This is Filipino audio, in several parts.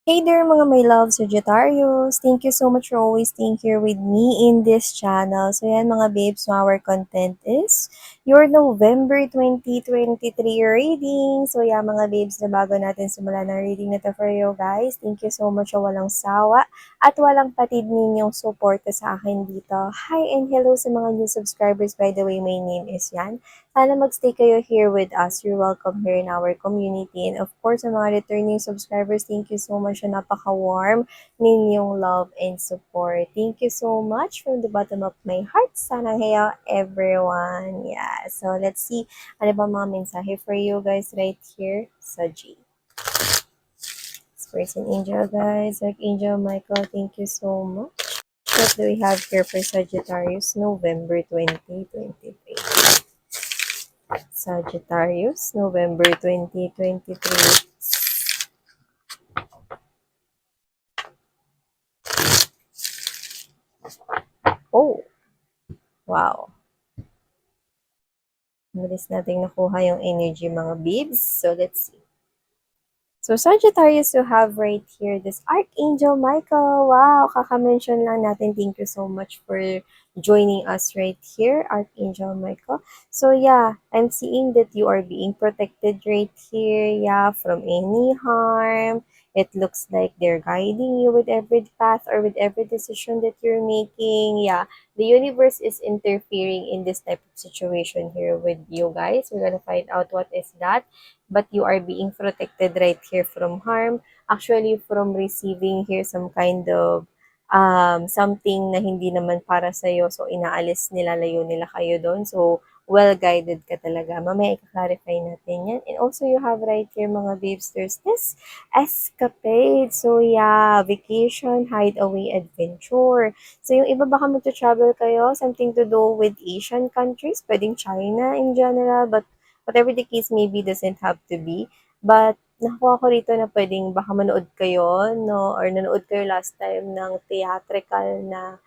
Hey there mga my love Sagittarius! Thank you so much for always staying here with me in this channel. So yan mga babes, so our content is your November 2023 reading. So yan mga babes, na bago natin simulan ang reading na to for you guys, thank you so much sa walang sawa at walang patid ninyong suporta sa akin dito. Hi and hello sa mga new subscribers. By the way, my name is Yan. Sana magstay kayo here with us. You're welcome here in our community. And of course, sa mga returning subscribers, thank you so much na napaka-warm ninyong love and support. Thank you so much from the bottom of my heart. Sana heyo everyone. Yeah, so let's see. Ano ba mga mensahe for you guys right here sa G. Spirit and Angel guys. Archangel Michael, thank you so much. What do we have here for Sagittarius, November 2023? Sagittarius, November 2023. Oh, wow. Mabilis nating nakuha yung energy mga babes. So, let's see. So, Sagittarius, you have right here this Archangel Michael. Wow, kaka-mention lang natin. Thank you so much for joining us right here, Archangel Michael. So, yeah, I'm seeing that you are being protected right here, yeah, from any harm. It looks like they're guiding you with every path or with every decision that you're making. Yeah, the universe is interfering in this type of situation here with you guys. We're gonna find out what is that, but you are being protected right here from harm, actually from receiving here some kind of something na hindi naman para sa'yo, so inaalis nila, layo nila kayo doon, so well guided ka talaga. Mamaya i-clarify natin yan. And also you have right here mga babes, there's this escapade. So yeah, vacation, hideaway, adventure. So yung iba baka mag-travel kayo, something to do with Asian countries, pwedeng China in general, but whatever the case maybe doesn't have to be. But nakuha ko rito na pwedeng baka manood kayo, no? Or nanood kayo last time ng theatrical na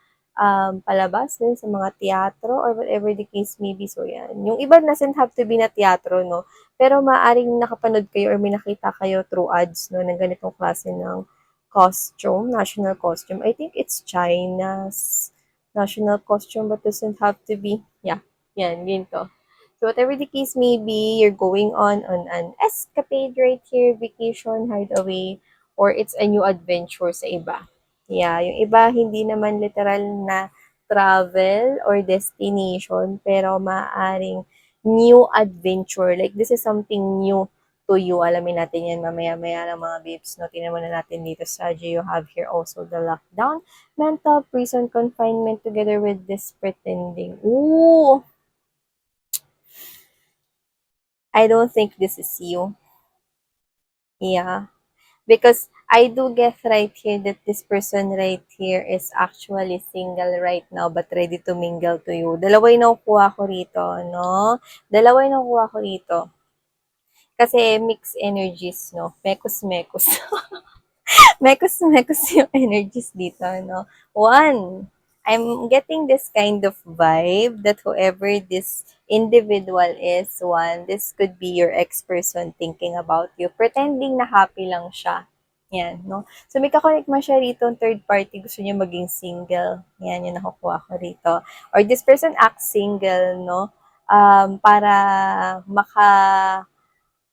palabas din sa mga teatro or whatever the case may be. So, yan. Yung iba doesn't have to be na teatro, no? Pero maaring nakapanood kayo or may nakita kayo through ads, no? Ng ganitong klase ng costume, national costume. I think it's China's national costume but doesn't have to be. Yeah, yan, ginto. So whatever the case may be, you're going on an escapade right here, vacation, hideaway, or it's a new adventure sa iba. Yeah, yung iba hindi naman literal na travel or destination, pero maaring new adventure. Like this is something new to you. Alamin natin yan mamaya-maya ng mga babes. No? Tingnan muna natin dito sa G. You have here also the lockdown, mental prison confinement together with this pretending. Ooh! I don't think this is you. Yeah. Because I do get right here that this person right here is actually single right now but ready to mingle to you. Dalawa yung nakukuha ko rito, no? Dalawa yung nakukuha ko rito. Kasi mixed energies, no? Mekos-mekos. Mekos-mekos yung energies dito, no? One, I'm getting this kind of vibe that whoever this individual is, one, this could be your ex-person thinking about you, pretending na happy lang siya. Yan, no? So, may kakonect mo siya rito, third party, gusto niya maging single. Yan, yung nakukuha ko rito. Or this person acts single, no? Para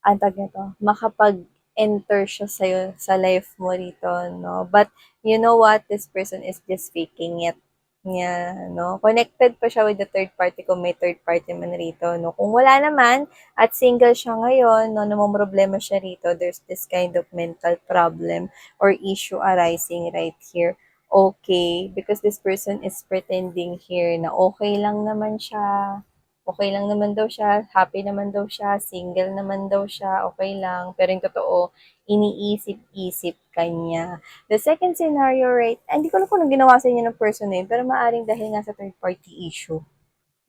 antag nito, makapag-enter siya sa'yo, sa life mo rito, no? But, you know what? This person is just faking it. Yeah, no? Connected pa siya with the third party kung may third party man rito, no? Kung wala naman, at single siya ngayon, no, namomroblema siya rito, there's this kind of mental problem or issue arising right here. Okay, because this person is pretending here na okay lang naman siya, okay lang naman daw siya, happy naman daw siya, single naman daw siya, okay lang. Pero yung totoo, iniisip-isip kanya. The second scenario, right, hindi ko alam kung anong ginawa sa inyo ng person na yun, pero maaring dahil nga sa third party issue.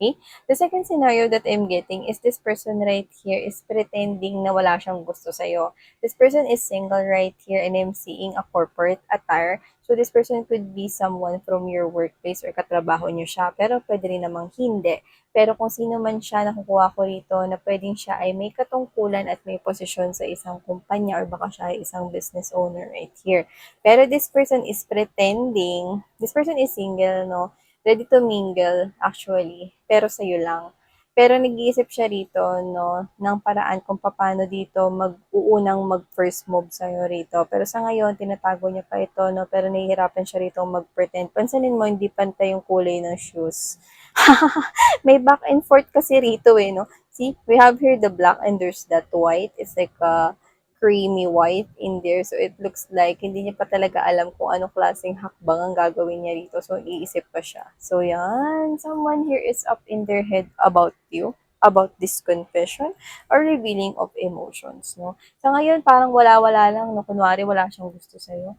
Okay? The second scenario that I'm getting is this person right here is pretending na wala siyang gusto sa'yo. This person is single right here and I'm seeing a corporate attire. So this person could be someone from your workplace or katrabaho niyo siya, pero pwede rin namang hindi. Pero kung sino man siya, nakukuha ko rito na pwedeng siya ay may katungkulan at may posisyon sa isang kumpanya or baka siya ay isang business owner right here. Pero this person is pretending, this person is single, no? Ready to mingle, actually, pero sa'yo lang. Pero nag-iisip siya rito, no, ng paraan kung paano dito mag-uunang mag-first move sa'yo rito. Pero sa ngayon, tinatago niya pa ito, no, pero nahihirapan siya rito mag-pretend. Pansinin mo, hindi pantay yung kulay ng shoes. May back and forth kasi rito eh, no. See, we have here the black and there's that white. It's like a creamy white in there. So, it looks like hindi niya pa talaga alam kung anong klaseng hakbang ang gagawin niya rito. So, iisip pa siya. So, yan. Someone here is up in their head about you, about this confession or revealing of emotions, no? Sa ngayon, parang wala-wala lang, no? Kunwari, wala siyang gusto sa'yo.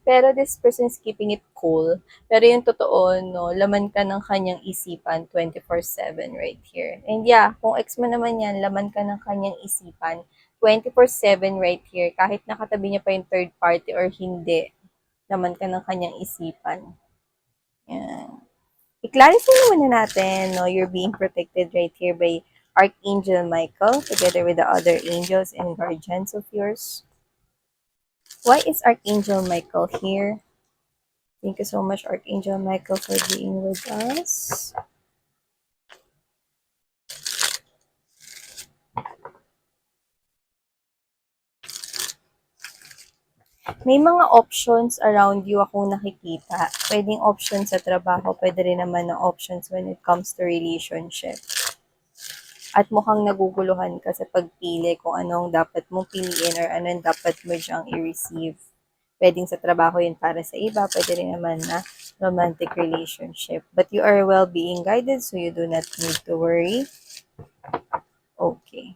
Pero this person is keeping it cool. Pero yung totoo, no, laman ka ng kanyang isipan 24/7 right here. And yeah, kung ex mo naman yan, laman ka ng kanyang isipan 24/7 right here. Kahit nakatabi niya pa yung third party or hindi, laman ka ng kanyang isipan. Yan. I-clarify naman na natin, no, you're being protected right here by Archangel Michael together with the other angels and guardians of yours. Why is Archangel Michael here? Thank you so much, Archangel Michael, for being with us. May mga options around you akong nakikita. Pwedeng options sa trabaho, pwede rin naman na options when it comes to relationship. At mukhang naguguluhan ka sa pagpili kung anong dapat mong piliin or anong dapat mo diyang i-receive. Pwedeng sa trabaho yun para sa iba, pwede rin naman na romantic relationship. But you are well being guided, so you do not need to worry. Okay.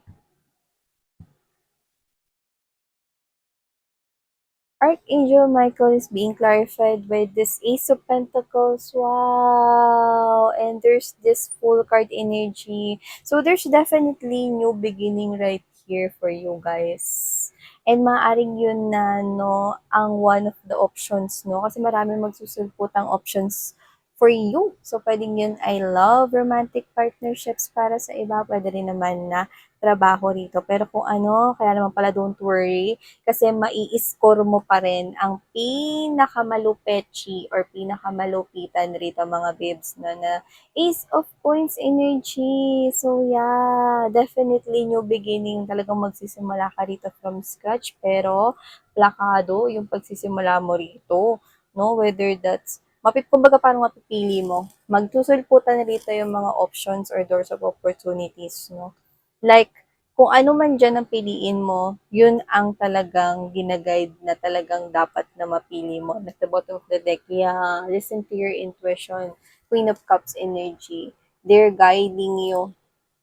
Archangel Michael is being clarified by this Ace of Pentacles. Wow! And there's this full card energy. So there's definitely new beginning right here for you guys. And maaring yun na, no, ang one of the options, no? Kasi marami magsusulputang options for you. So, pwedeng yun I love romantic partnerships para sa iba. Pwede rin naman na trabaho rito. Pero kung ano, kaya naman pala don't worry kasi mai-score mo pa rin ang pinakamalupetchi or pinakamalupitan rito mga bibs na Ace of Coins energy. So yeah, definitely new beginning. Talagang magsisimula ka rito from scratch pero plakado yung pagsisimula mo rito. No? Whether that's kumbaga parang mapipili mo. Magsusulputan rito yung mga options or doors of opportunities. No? Like, kung ano man dyan ang piliin mo, yun ang talagang ginaguide na talagang dapat na mapili mo. At the bottom of the deck, yeah, listen to your intuition. Queen of Cups energy. They're guiding you.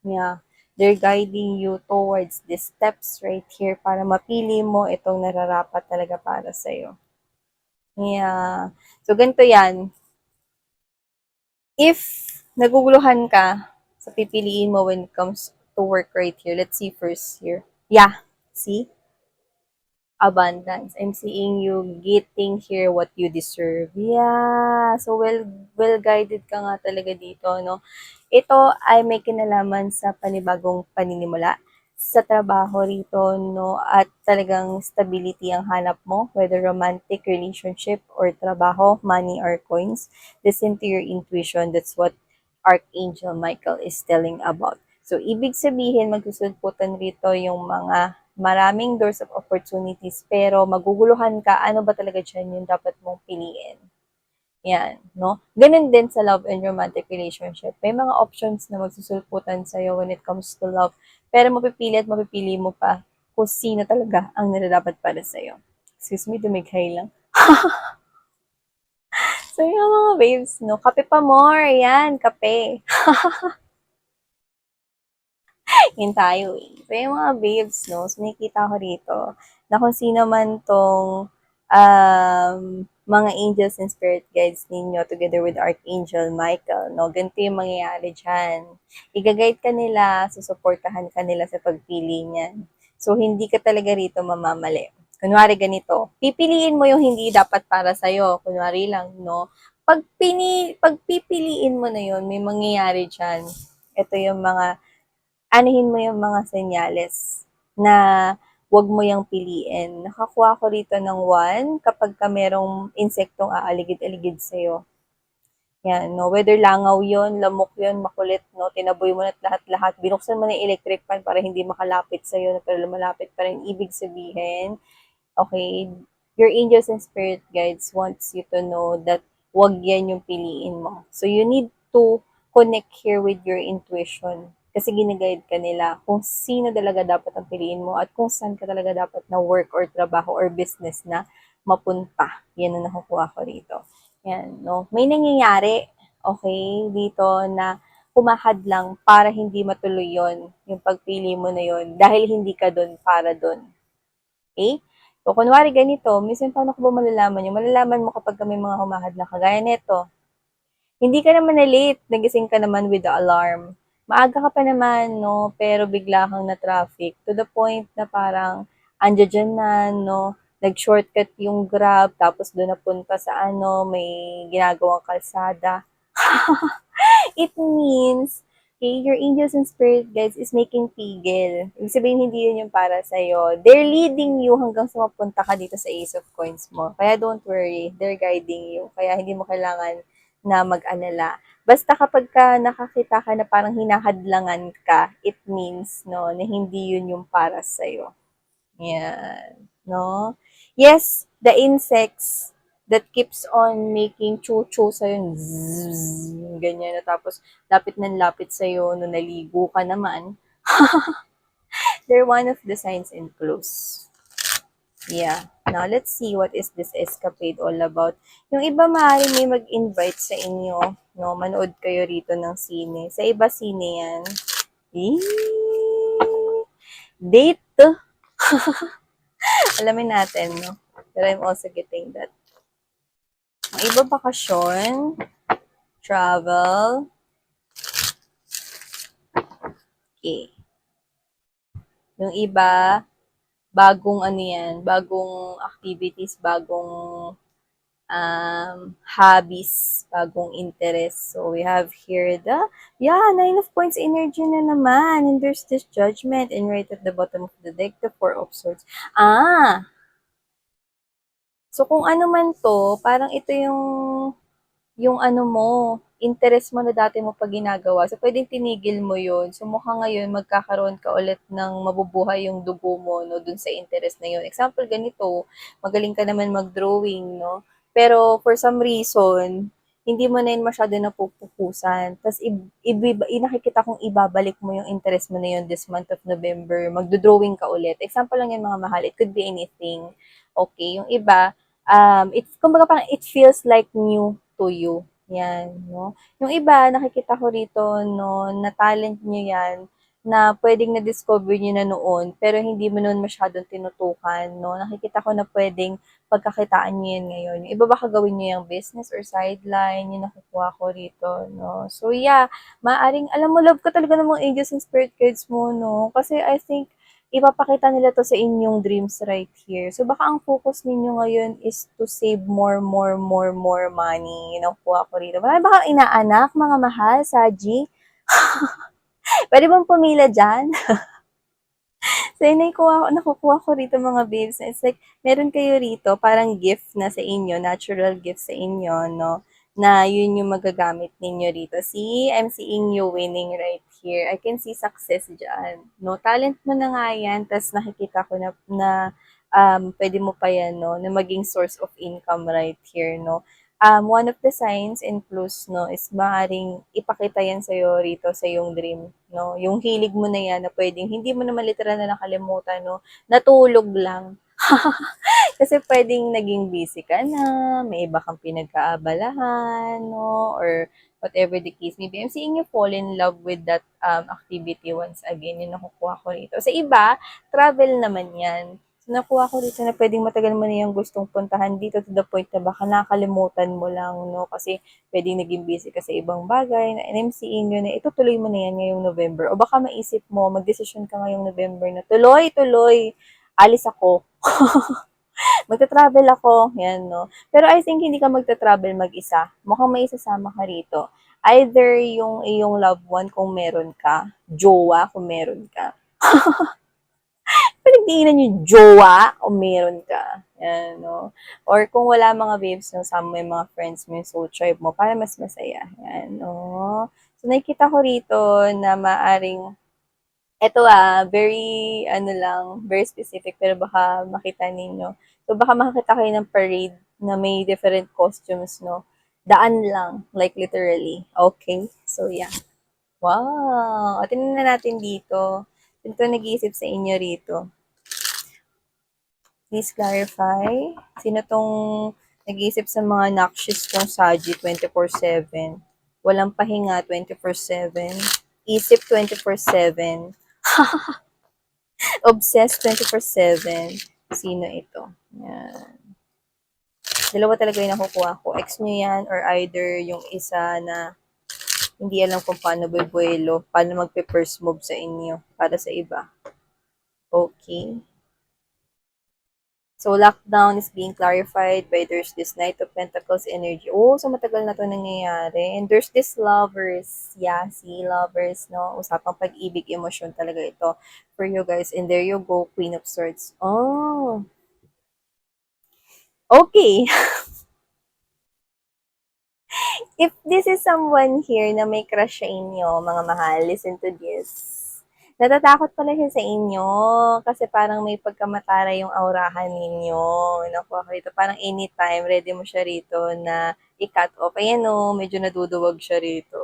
Yeah. They're guiding you towards the steps right here para mapili mo itong nararapat talaga para sa'yo. Yeah. So, ganito yan. If naguguluhan ka sa pipiliin mo when it comes to work right here, let's see first here. Yeah. See? Abundance. I'm seeing you getting here what you deserve. Yeah. So, well guided ka nga talaga dito, no? Ito ay may kinalaman sa panibagong paninimula sa trabaho rito, no? At talagang stability ang hanap mo, whether romantic relationship or trabaho, money or coins. Listen to your intuition. That's what Archangel Michael is telling about. So, ibig sabihin, magsusulputan rito yung mga maraming doors of opportunities, pero maguguluhan ka, ano ba talaga dyan yung dapat mong piliin. Yan, no? Ganun din sa love and romantic relationship. May mga options na magsusulputan sa'yo when it comes to love, pero mapipili at mapipili mo pa kung sino talaga ang nararapat para sa'yo. Excuse me, dumighay lang. So, yung mga babes, no? Kape pa more. Yan, kape. Yun tayo eh. So, yung mga babes, no? So, nakikita ko rito na kung sino man tong mga angels and spirit guides ninyo together with Archangel Michael, no? Ganito yung mangyayari dyan. Igaguide ka nila, susuportahan ka nila sa pagpili niyan. So, hindi ka talaga rito mamamali. Kunwari ganito, pipiliin mo yung hindi dapat para sa'yo. Kunwari lang, no? Pagpipiliin mo na yun, may mangyayari dyan. Ito yung mga, anuhin mo yung mga senyales na wag mo yung piliin. Nakakuha ko rito ng 1 kapag ka merong insektong aaligid-aligid sa'yo. Yan, no? Whether langaw yon, lamok yon, makulit, no? Tinaboy mo na lahat-lahat. Binuksan mo na yung electric fan para hindi makalapit sa'yo, pero malapit pa rin. Ibig sabihin, okay, your angels and spirit guides wants you to know that wag yan yung piliin mo. So, you need to connect here with your intuition. Kasi ginaguide ka nila kung sino talaga dapat ang piliin mo at kung saan ka talaga dapat na work or trabaho or business na mapunta. Yan ang nakukuha ko rito. Yan, no? May nangyayari, okay, dito na humahadlang para hindi matuloy yon yung pagpili mo na yon dahil hindi ka doon para doon. Okay? So, kunwari ganito, minsan paano ko ba malalaman yun? Malalaman mo kapag may mga humahadlang kagaya nito. Hindi ka naman na late, nagising ka naman with the alarm. Maaga ka pa naman, no? Pero bigla kang na-traffic to the point na parang andyan dyan na, no? Nag-shortcut yung Grab, tapos doon napunta sa ano, may ginagawang kalsada. It means, okay, your angels and spirit guides is making pigil. Ibig sabihin, hindi yun yung para sa'yo. They're leading you hanggang sa mapunta ka dito sa Ace of Coins mo. Kaya don't worry, they're guiding you. Kaya hindi mo kailangan na mag-alala. Basta kapag ka nakakita ka na parang hinahadlangan ka, it means, no, na hindi yun yung para sa'yo. Yan. No? Yes, the insects that keeps on making chu-chu sa'yo, zzz, ganyan na tapos lapit ng lapit sa'yo nung naligo ka naman, they're one of the signs and clues. Yeah. Now, let's see what is this escapade all about. Yung iba maaari may mag-invite sa inyo, no? Manood kayo rito ng sine. Sa iba sine yan. Date. Alamin natin, no? But I'm also getting that. Ang iba bakasyon, travel. Okay. Yung iba, bagong ano yan, bagong activities, bagong hobbies, bagong interest. So, we have here the, 9 of points energy na naman. And there's this judgment. And right at the bottom of the deck, the 4 of swords. So, kung ano man to, parang ito yung ano mo, interest mo na dati mo pa ginagawa. So, pwedeng tinigil mo yun. So, mukha ngayon, magkakaroon ka ulit ng mabubuhay yung dugo mo, no, dun sa interest na yun. Example, ganito, magaling ka naman mag-drawing, no? Pero, for some reason, hindi mo na yun masyado napupukusan. Tapos, nakikita kong ibabalik mo yung interest mo na yun this month of November. Magdo-drawing ka ulit. Example lang yan, mga mahal. It could be anything. Okay, yung iba, kumbaga parang it feels like new to you. Yan, no? Yung iba, nakikita ko rito, no, na talent nyo yan, na pwedeng na-discover nyo na noon, pero hindi mo noon masyadong tinutukan, no? Nakikita ko na pwedeng pagkakitaan nyo yan ngayon. Yung iba baka gawin nyo yung business or sideline, yung nakukuha ko rito, no? So, yeah, maaring, alam mo, love ka talaga ng mga angels and spirit guides mo, no? Kasi I think, ipapakita nila to sa inyong dreams right here. So, baka ang focus ninyo ngayon is to save more money. Yun ang kuha ko rito. Marami baka inaanak, mga mahal, Saji? Pwede bang pumila dyan? So, yun nakukuha ko rito mga babes. It's like, meron kayo rito, parang gift na sa inyo, natural gift sa inyo, no? Na yun yung magagamit ninyo rito. See, I'm seeing you winning right here. I can see success dyan. No, talent mo na nga yan, tas nakikita ko na pwede mo pa yan, no, na maging source of income right here, no. One of the signs and clues, no, is maaaring ipakita yan sa'yo rito sa yung dream, no. Yung hilig mo na yan na pwedeng hindi mo naman literal na nakalimutan, no, natulog lang. Kasi pwedeng naging busy ka na, may iba kang pinagkaabalahan, no, or whatever the case may be. I'm seeing you fall in love with that activity once again, yung nakukuha ko rito. Sa iba, travel naman yan. So, nakuha ko dito na pwedeng matagal mo na yung gustong puntahan dito to the point na baka nakalimutan mo lang, no? Kasi pwedeng naging busy ka sa ibang bagay na NMCin yun na itutuloy mo na yan ngayong November. O baka maisip mo, magdesisyon ka ngayong November na tuloy, alis ako. Magta-travel ako, yan, no? Pero I think hindi ka magta-travel mag-isa. Mukhang may isasama ka rito. Either yung iyong loved one kung meron ka, jowa kung meron ka, pinagdiinan yung jowa o meron ka. Yan, no? Or kung wala mga babes, no, sama yung mga friends mo, yung soul tribe mo, para mas masaya. Yan, no? So, nakikita ko rito na maaring, eto very, ano lang, very specific, pero baka makita ninyo. So, baka makakita kayo ng parade na may different costumes, no? Daan lang, like literally. Okay? So, yeah. Wow! O, tingnan na natin dito. Ito nag-iisip sa inyo rito. Please clarify. Sino tong nag-iisip sa mga noxious kong Saji 24/7? Walang pahinga 24/7. Isip 24/7. Obsessed 24/7. Sino ito? Yan. Dalawa talaga yung nakukuha ko. Ex nyo yan or either yung isa na hindi alam kung paano bubuelo, paano magpe-first move sa inyo para sa iba. Okay. So, lockdown is being clarified by there's this Knight of Pentacles energy. Oh, so matagal na to nangyayari. And there's this lovers. Yeah, see, lovers, no? Usapang pag-ibig, emosyon talaga ito for you guys. And there you go, Queen of Swords. Oh, okay. If this is someone here na may crush sa inyo, mga mahal, listen to this. Natatakot pala siya sa inyo kasi parang may pagkamatara yung aurahan ninyo. Naku, ako rito, parang anytime, ready mo siya rito na i-cut off. Ayan o, medyo naduduwag siya rito.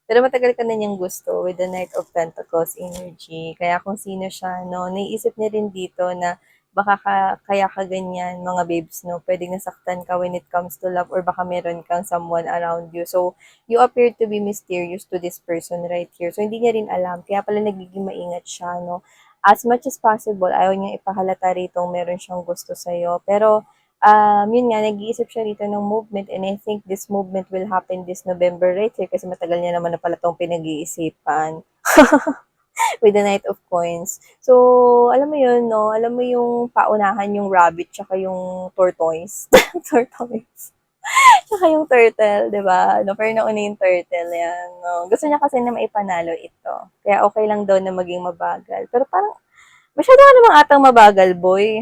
Pero matagal ka na niyang gusto with the Knight of Pentacles energy. Kaya kung sino siya, no, naiisip niya rin dito na baka kaya ka ganyan, mga babes, no, pwedeng nasaktan ka when it comes to love or baka meron kang someone around you. So, you appear to be mysterious to this person right here. So, hindi niya rin alam. Kaya pala nagiging maingat siya, no. As much as possible, ayaw niya ipahalata rito meron siyang gusto sa'yo. Pero, yun nga, nag-iisip siya rito ng movement and I think this movement will happen this November right here kasi matagal niya naman na pala itong pinag-iisipan. With the Knight of Coins. So, alam mo yun, no? Alam mo yung paunahan yung rabbit tsaka yung tortoise. Tortoise. Tsaka yung turtle, di ba? No, pero nauna yung turtle, yan. No? Gusto niya kasi na maipanalo ito. Kaya okay lang daw na maging mabagal. Pero parang, masyado ka namang atang mabagal, boy.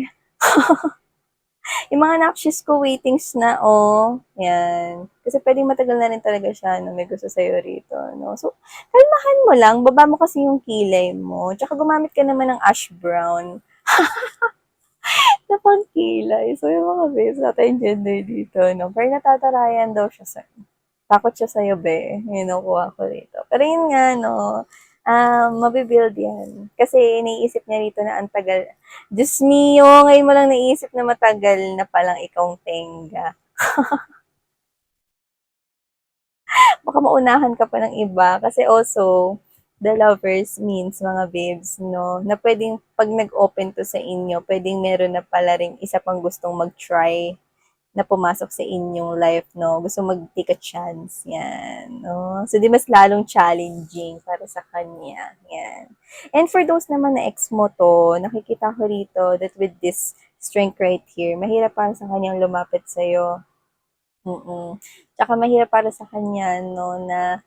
Yung mga noxious ko waitings na, oh, yan. Kasi pwedeng matagal na rin talaga siya, no, may gusto sa'yo rito, no. So, kalmahan mo lang, baba mo kasi yung kilay mo, tsaka gumamit ka naman ng ash brown na pangkilay. So, yung mga babes, natin gender dito, no. Pero natatarayan daw siya sa, takot siya sa'yo, be. Yun, nakuha ko rito. Pero yun nga, no, mabibuild yan. Kasi iniisip niya rito na ang tagal. Diyos mio, ngayon mo lang naisip na matagal na palang ikaw tenga. Baka maunahan ka pa ng iba. Kasi also, the lovers means, mga babes, no, na pwedeng pag nag-open to sa inyo, pwedeng meron na pala rin isa pang gustong mag-try na pumasok sa inyong life, no? Gusto mag-take a chance, yan, no? So, di mas lalong challenging para sa kanya, yan. And for those naman na ex mo to, nakikita ko rito that with this strength right here, mahirap para sa kanyang lumapit sa'yo. Tsaka mahirap para sa kanya, no, na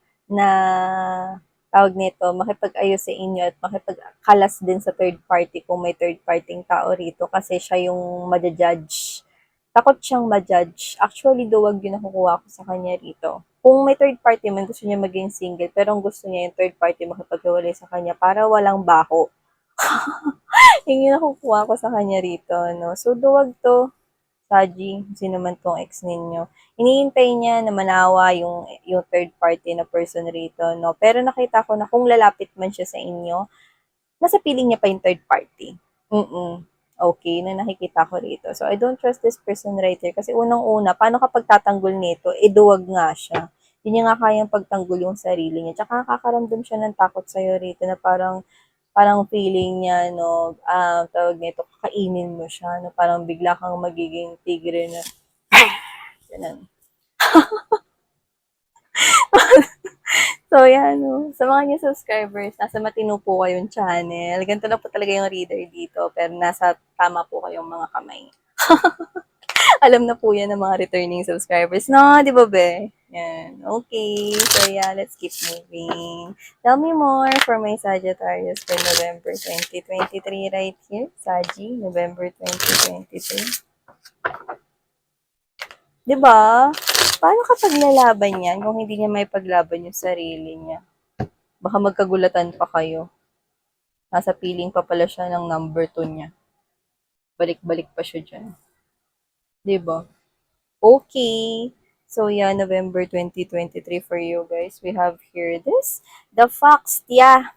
tawag nito, makipag-ayos sa inyo at makipagkalas din sa third party kung may third party tao rito kasi siya yung madja-judge. Takot siyang ma-judge. Actually, duwag yun nakukuha ko sa kanya rito. Kung may third party man, gusto niya maging single, pero ang gusto niya yung third party makipaghiwalay sa kanya para walang baho. Yun yung nakukuha ko sa kanya rito, no? So, duwag to, Saji, sino man tong ex ninyo. Iniintay niya na manawa yung third party na person rito, no? Pero nakita ko na kung lalapit man siya sa inyo, nasa piling niya pa yung third party. Okay, na nakikita ko rito. So, I don't trust this person right here. Kasi unang-una, paano kapag tatanggol nito? Duwag nga siya. Hindi niya nga kayang pagtanggol yung sarili niya. Tsaka nakakaramdam siya ng takot sa'yo rito na parang parang feeling niya, no, tawag nito, kakainin mo siya, no, parang bigla kang magiging tigre na, ganun. So, yan, no. Sa mga new subscribers, nasa matino po kayong channel. Ganito na po talaga yung reader dito, pero nasa tama po kayong mga kamay. Alam na po yan ng mga returning subscribers. No, di ba, be? Yan. Okay. So, yeah, let's keep moving. Tell me more for my Sagittarius for November 2023 right here. Saji, November 2023. Di ba? Paano kapag lalaban yan kung hindi niya may paglaban yung sarili niya? Baka magkagulatan pa kayo. Nasa piling pa pala siya ng number 2 niya. Balik-balik pa siya dyan. Di ba? Okay. So yeah, November 2023 for you guys. We have here this. The Fox, yeah.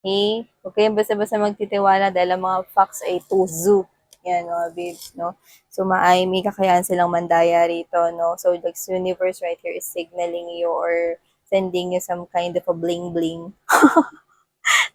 Okay? Okay, basta-basta magtitiwala dahil ang mga Fox ay tuzu. Yan, mga babes, no? So, may kakayahan silang mandaya rito, no? So, the universe right here is signaling you or sending you some kind of a bling-bling.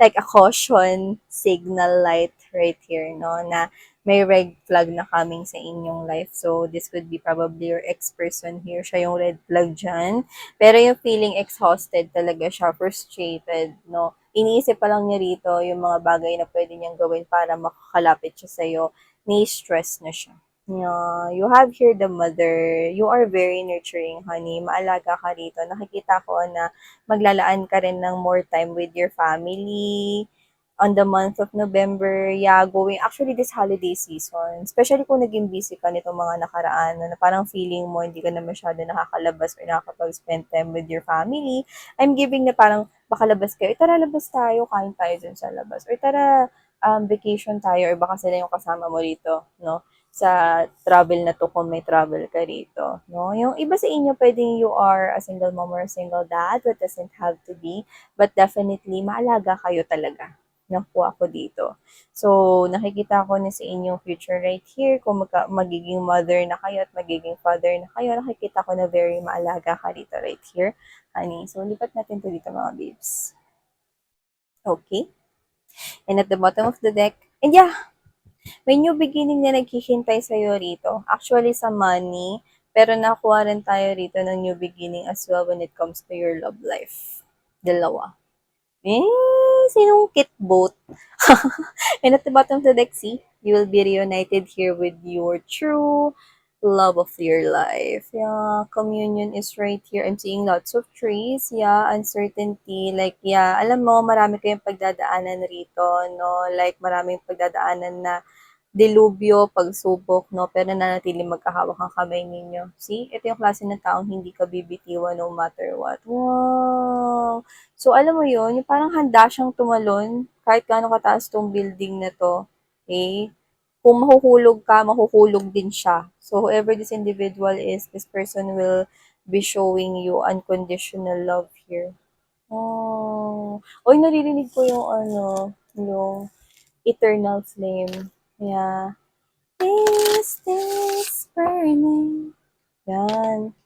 Like a caution signal light right here, no? Na may red flag na coming sa inyong life. So, this could be probably your ex-person here. Siya yung red flag dyan. Pero yung feeling exhausted talaga siya, frustrated, no? Iniisip pa lang niya rito yung mga bagay na pwede niyang gawin para makakalapit siya sa'yo. Ni-stress na siya. Yeah, you have here the mother. You are very nurturing, honey. Maalaga ka rito. Nakikita ko na maglalaan ka rin ng more time with your family on the month of November. Yeah, going, actually this holiday season, especially kung naging busy ka nitong mga nakaraan, na parang feeling mo hindi ka na masyado nakakalabas or nakakapag-spend time with your family. I'm giving na parang baka labas kayo, tara labas tayo, kain tayo dun sa labas. Or tara, vacation tayo, or baka sila yung kasama mo rito, no? Sa travel na to kung may travel ka rito, no? Yung iba sa inyo, pwedeng you are a single mom or a single dad, but doesn't have to be. But definitely, maalaga kayo talaga. Nakuha ko dito. So, nakikita ko na sa inyong future right here, kung magiging mother na kayo at magiging father na kayo, nakikita ko na very maalaga ka dito right here, honey. So, lipat natin to dito mga babes. Okay? And at the bottom of the deck, and yeah, may new beginning na naghihintay sa'yo rito. Actually, sa money, pero nakuha rin tayo rito ng new beginning as well when it comes to your love life. Dalawa. Sinungkit both. And at the bottom of the deck, see, you will be reunited here with your true love of your life. Yeah, communion is right here. I'm seeing lots of trees. Yeah, uncertainty. Like, yeah, alam mo, marami kayong pagdadaanan rito, no? Like, maraming pagdadaanan na delubyo, pagsubok, no? Pero nanatili magkahawak ang kamay ninyo. See? Ito yung klase ng taong hindi ka bibitiwan no matter what. Wow! So, alam mo yun, yung parang handa siyang tumalon kahit gaano kataas tong building na to. Okay? Kung mahuhulog ka, mahuhulog din siya. So, whoever this individual is, this person will be showing you unconditional love here. Oh. Oy, naririnig ko yung yung eternal flame. Yeah. Is this burning? Yan.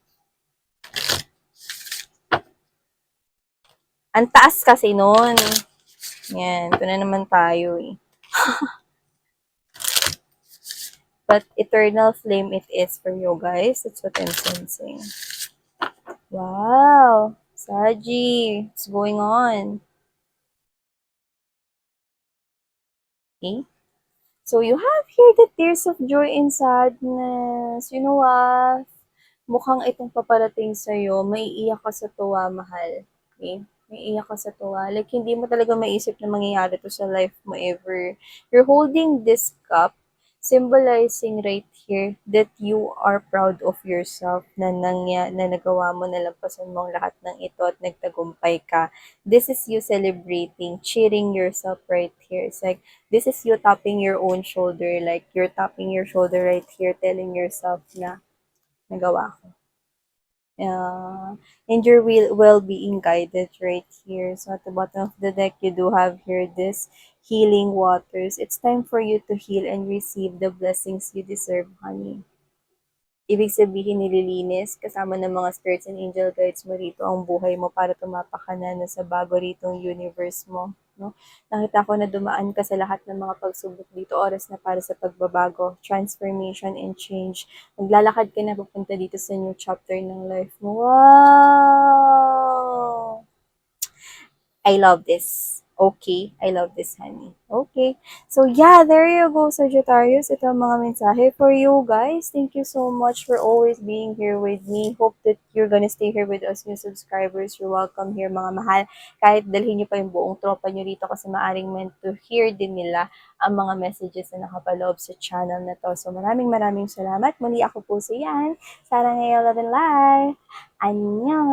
Ang taas kasi nun. Yan. Ito na naman tayo eh. But eternal flame it is for you guys. That's what I'm sensing. Wow. Saji. What's going on? Okay. So you have here the tears of joy and sadness. You know what? Mukhang itong paparating sa'yo, maiiyak ka sa tuwa, mahal. Okay? Maiiyak ka sa tuwa. Like, hindi mo talaga maisip na mangyayari to sa life mo ever. You're holding this cup, symbolizing right here that you are proud of yourself na nagawa mo, nalampasan mo ang lahat ng ito at nagtagumpay ka. This is you celebrating, cheering yourself right here. It's like, this is you tapping your own shoulder, like you're tapping your shoulder right here, telling yourself na nagawa ko. And you're well being guided right here. So at the bottom of the deck, you do have here this healing waters. It's time for you to heal and receive the blessings you deserve, honey. Ibig sabihin nililinis kasama ng mga spirits and angel guides mo rito ang buhay mo para tumapak ka na sa bago ritong universe mo. No? Nakita ko na dumaan ka sa lahat ng mga pagsubok dito. Oras na para sa pagbabago, transformation, and change. Maglalakad ka na papunta dito sa new chapter ng life mo. Wow! I love this. Okay, I love this, honey. Okay. So, yeah, there you go, Sagittarius. Ito ang mga mensahe for you guys. Thank you so much for always being here with me. Hope that you're gonna stay here with us, new subscribers. You're welcome here, mga mahal. Kahit dalhin nyo pa yung buong tropa nyo rito kasi maaring meant to hear din nila ang mga messages na nakapaloob sa channel na to. So, maraming maraming salamat. Muli ako po si Yan. Sarang ngayon, love and life. Annyeong!